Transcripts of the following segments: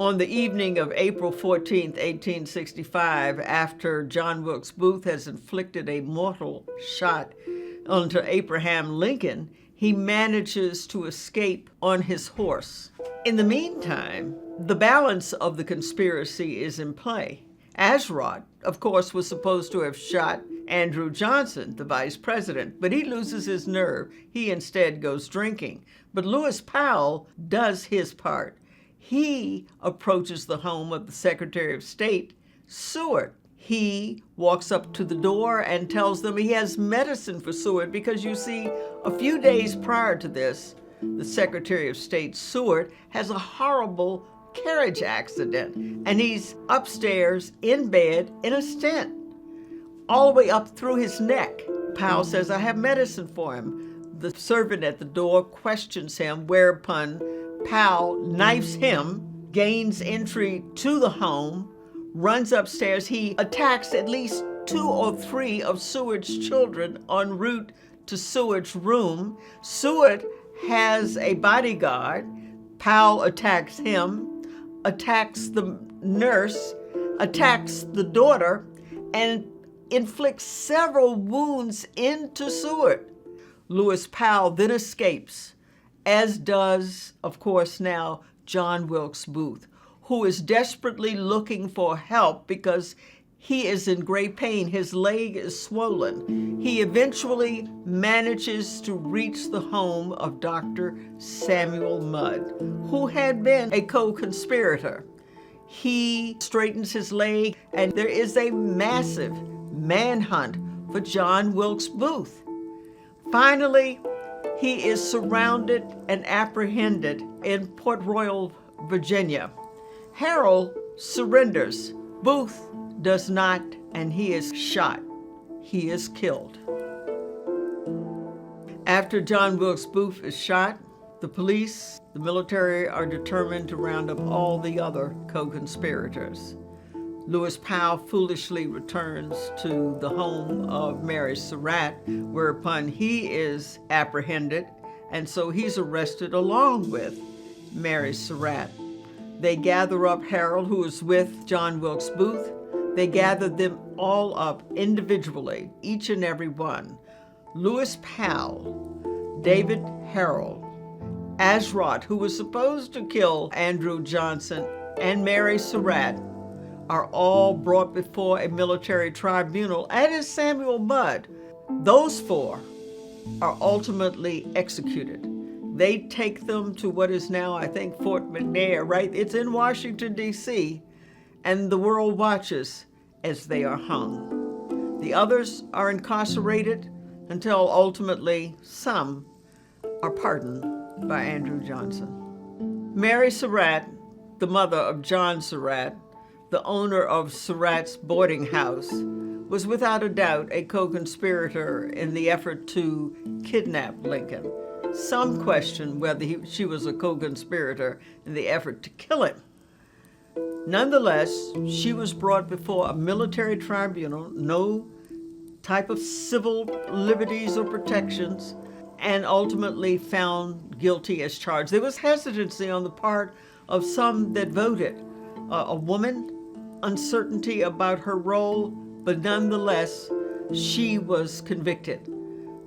On the evening of April 14, 1865, after John Wilkes Booth has inflicted a mortal shot onto Abraham Lincoln, he manages to escape on his horse. In the meantime, the balance of the conspiracy is in play. Asrod, of course, was supposed to have shot Andrew Johnson, the vice president, but he loses his nerve. He instead goes drinking. But Lewis Powell does his part. He approaches the home of the Secretary of State, Seward. He walks up to the door and tells them he has medicine for Seward because, you see, a few days prior to this, the Secretary of State, Seward, has a horrible carriage accident, and he's upstairs in bed in a stent, all the way up through his neck. Powell says, I have medicine for him. The servant at the door questions him, whereupon Powell knifes him, gains entry to the home, runs upstairs. He attacks at least 2 or 3 of Seward's children en route to Seward's room. Seward has a bodyguard. Powell attacks him, attacks the nurse, attacks the daughter, and inflicts several wounds into Seward. Lewis Powell then escapes, as does, of course, now John Wilkes Booth, who is desperately looking for help because he is in great pain. His leg is swollen. He eventually manages to reach the home of Dr. Samuel Mudd, who had been a co-conspirator. He straightens his leg, and there is a massive manhunt for John Wilkes Booth. Finally, he is surrounded and apprehended in Port Royal, Virginia. Harold surrenders. Booth does not, and he is shot. He is killed. After John Wilkes Booth is shot, the police, the military are determined to round up all the other co-conspirators. Lewis Powell foolishly returns to the home of Mary Surratt, whereupon he is apprehended, and so he's arrested along with Mary Surratt. They gather up Harold, who is with John Wilkes Booth. They gather them all up individually, each and every one. Lewis Powell, David Harold, Asrod, who was supposed to kill Andrew Johnson, and Mary Surratt are all brought before a military tribunal, as is Samuel Mudd. Those 4 are ultimately executed. They take them to what is now, I think, Fort McNair, right? It's in Washington, D.C., and the world watches as they are hung. The others are incarcerated until ultimately some are pardoned by Andrew Johnson. Mary Surratt, the mother of John Surratt, the owner of Surratt's boarding house, was without a doubt a co-conspirator in the effort to kidnap Lincoln. Some question whether she was a co-conspirator in the effort to kill him. Nonetheless, she was brought before a military tribunal, no type of civil liberties or protections, and ultimately found guilty as charged. There was hesitancy on the part of some that voted. A woman, uncertainty about her role, but nonetheless, she was convicted.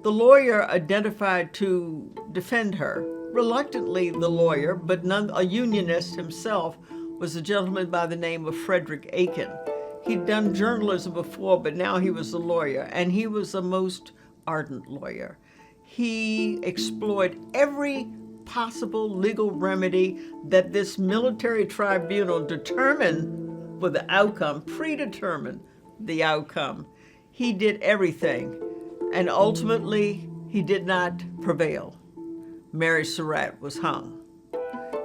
The lawyer identified to defend her, reluctantly the lawyer, but a unionist himself, was a gentleman by the name of Frederick Aiken. He'd done journalism before, but now he was a lawyer, and he was a most ardent lawyer. He explored every possible legal remedy that this military tribunal determined for the outcome, predetermined the outcome. He did everything, and ultimately he did not prevail. Mary Surratt was hung.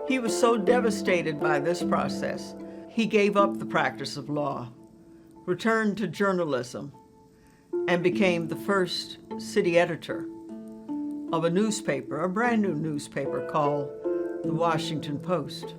He was so devastated by this process, he gave up the practice of law, returned to journalism, and became the first city editor of a newspaper, a brand new newspaper called The Washington Post.